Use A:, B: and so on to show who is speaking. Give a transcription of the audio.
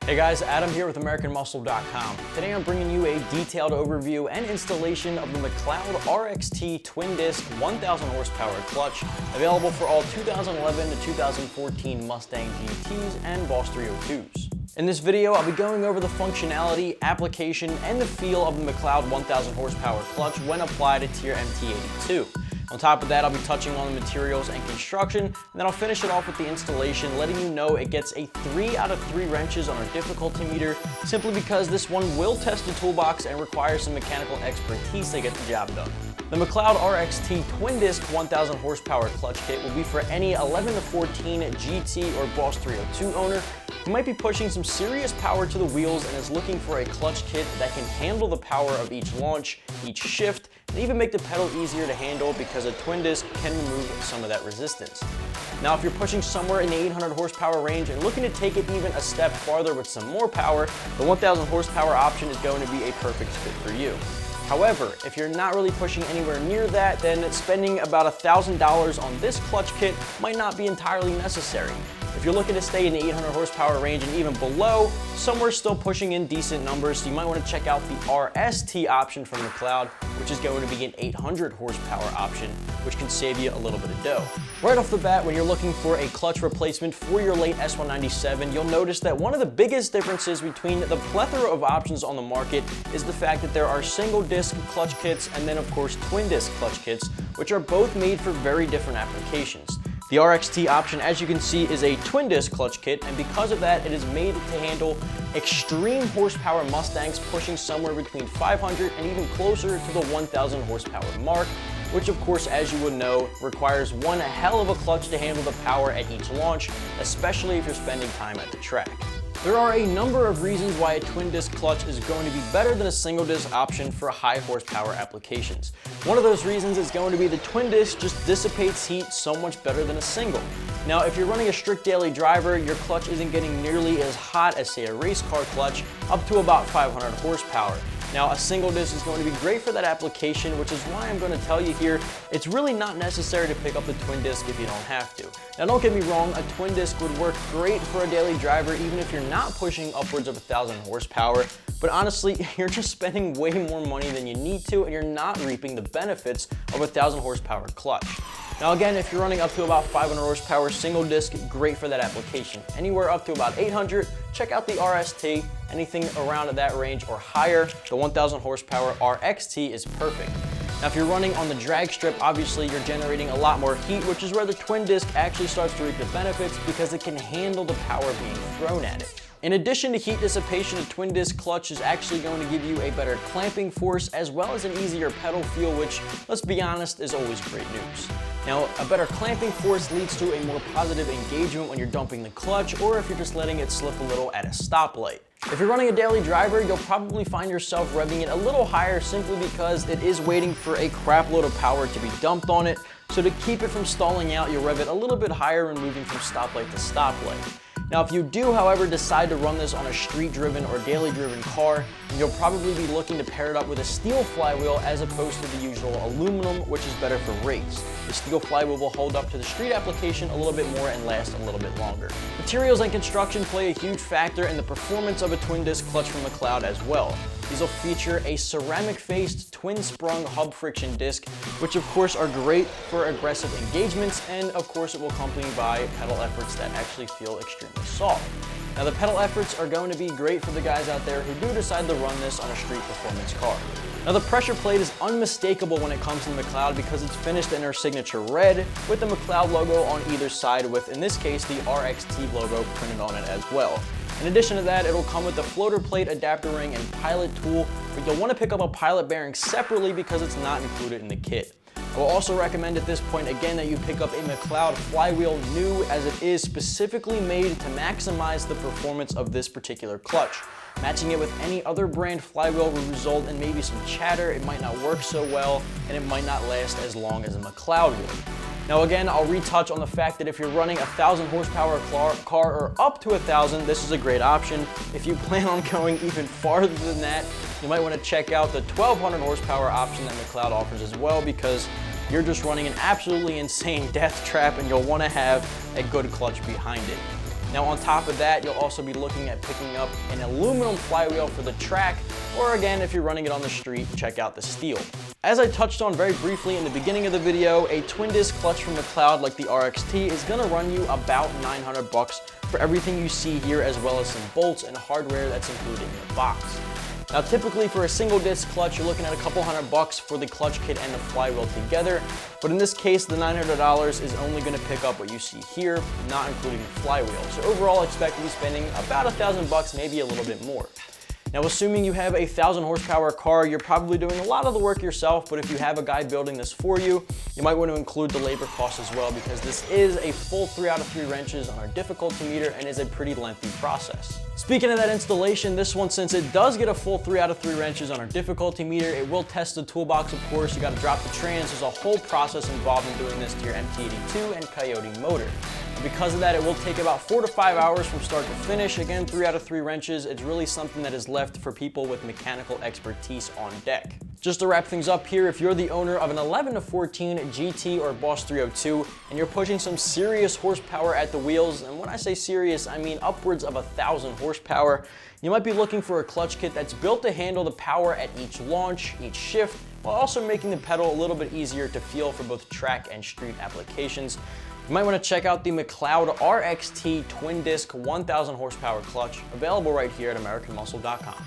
A: Hey guys, Adam here with AmericanMuscle.com. Today I'm bringing you a detailed overview and installation of the McLeod RXT Twin Disc 1000 horsepower clutch, available for all 2011 to 2014 Mustang GTs and BOSS 302s. In this video, I'll be going over the functionality, application, and the feel of the McLeod 1000 horsepower clutch when applied to tier MT82. On top of that, I'll be touching on the materials and construction, and then I'll finish it off with the installation, letting you know it gets a 3 out of 3 wrenches on our difficulty meter, simply because this one will test the toolbox and require some mechanical expertise to get the job done. The McLeod RXT Twin Disc 1000 horsepower clutch kit will be for any 11 to 14 GT or BOSS 302 owner who might be pushing some serious power to the wheels and is looking for a clutch kit that can handle the power of each launch, each shift, and even make the pedal easier to handle because a twin disc can remove some of that resistance. Now, if you're pushing somewhere in the 800 horsepower range and looking to take it even a step farther with some more power, the 1000 horsepower option is going to be a perfect fit for you. However, if you're not really pushing anywhere near that, then spending about $1,000 on this clutch kit might not be entirely necessary. If you're looking to stay in the 800 horsepower range and even below, somewhere still pushing in decent numbers, so you might want to check out the RST option from McLeod, which is going to be an 800 horsepower option, which can save you a little bit of dough. Right off the bat, when you're looking for a clutch replacement for your late S197, you'll notice that one of the biggest differences between the plethora of options on the market is the fact that there are single disc clutch kits and then of course twin disc clutch kits, which are both made for very different applications. The RXT option, as you can see, is a twin disc clutch kit, and because of that, it is made to handle extreme horsepower Mustangs pushing somewhere between 500 and even closer to the 1000 horsepower mark, which of course, as you would know, requires one hell of a clutch to handle the power at each launch, especially if you're spending time at the track. There are a number of reasons why a twin disc clutch is going to be better than a single disc option for high horsepower applications. One of those reasons is going to be the twin disc just dissipates heat so much better than a single. Now, if you're running a strict daily driver, your clutch isn't getting nearly as hot as, say, a race car clutch, up to about 500 horsepower. Now, a single disc is going to be great for that application, which is why I'm going to tell you here, it's really not necessary to pick up the twin disc if you don't have to. Now, don't get me wrong, a twin disc would work great for a daily driver, even if you're not pushing upwards of 1000 horsepower, but honestly, you're just spending way more money than you need to, and you're not reaping the benefits of a 1000 horsepower clutch. Now again, if you're running up to about 500 horsepower single disc, great for that application. Anywhere up to about 800, check out the RST. Anything around that range or higher, the 1000 horsepower RXT is perfect. Now if you're running on the drag strip, obviously you're generating a lot more heat, which is where the twin disc actually starts to reap the benefits because it can handle the power being thrown at it. In addition to heat dissipation, a twin disc clutch is actually going to give you a better clamping force as well as an easier pedal feel, which, let's be honest, is always great news. Now, a better clamping force leads to a more positive engagement when you're dumping the clutch or if you're just letting it slip a little at a stoplight. If you're running a daily driver, you'll probably find yourself revving it a little higher simply because it is waiting for a crap load of power to be dumped on it. So to keep it from stalling out, you'll rev it a little bit higher and moving from stoplight to stoplight. Now, if you do, however, decide to run this on a street-driven or daily-driven car, you'll probably be looking to pair it up with a steel flywheel as opposed to the usual aluminum, which is better for race. The steel flywheel will hold up to the street application a little bit more and last a little bit longer. Materials and construction play a huge factor in the performance of a twin disc clutch from McLeod as well. These will feature a ceramic-faced twin-sprung hub friction disc, which of course are great for aggressive engagements, and of course it will accompany by pedal efforts that actually feel extremely soft. Now the pedal efforts are going to be great for the guys out there who do decide to run this on a street performance car. Now the pressure plate is unmistakable when it comes to the McLeod because it's finished in their signature red with the McLeod logo on either side with, in this case, the RXT logo printed on it as well. In addition to that, it'll come with the floater plate, adapter ring, and pilot tool, but you'll want to pick up a pilot bearing separately because it's not included in the kit. I will also recommend at this point again that you pick up a McLeod flywheel new, as it is specifically made to maximize the performance of this particular clutch. Matching it with any other brand flywheel will result in maybe some chatter, it might not work so well, and it might not last as long as a McLeod would. Now again, I'll retouch on the fact that if you're running a 1000 horsepower car or up to 1000, this is a great option. If you plan on going even farther than that, you might want to check out the 1200 horsepower option that McLeod offers as well, because you're just running an absolutely insane death trap and you'll want to have a good clutch behind it. Now on top of that, you'll also be looking at picking up an aluminum flywheel for the track, or again, if you're running it on the street, check out the steel. As I touched on very briefly in the beginning of the video, a twin disc clutch from McLeod like the RXT is gonna run you about $900 for everything you see here, as well as some bolts and hardware that's included in the box. Now typically for a single disc clutch, you're looking at a couple $100 for the clutch kit and the flywheel together, but in this case, the $900 is only gonna pick up what you see here, not including the flywheel. So overall, expect to be spending about $1,000, maybe a little bit more. Now, assuming you have a 1,000 horsepower car, you're probably doing a lot of the work yourself, but if you have a guy building this for you, you might want to include the labor costs as well, because this is a full 3 out of 3 wrenches on our difficulty meter and is a pretty lengthy process. Speaking of that installation, this one, since it does get a full 3 out of 3 wrenches on our difficulty meter, it will test the toolbox, of course. You got to drop the trans. There's a whole process involved in doing this to your MT82 and Coyote motor. Because of that, it will take about 4 to 5 hours from start to finish. Again, 3 out of 3 wrenches. It's really something that is left for people with mechanical expertise on deck. Just to wrap things up here, if you're the owner of an 11 to 14 GT or BOSS 302 and you're pushing some serious horsepower at the wheels, and when I say serious, I mean upwards of 1,000 horsepower, you might be looking for a clutch kit that's built to handle the power at each launch, each shift, while also making the pedal a little bit easier to feel for both track and street applications. You might want to check out the McLeod RXT Twin Disc 1,000 horsepower clutch, available right here at AmericanMuscle.com.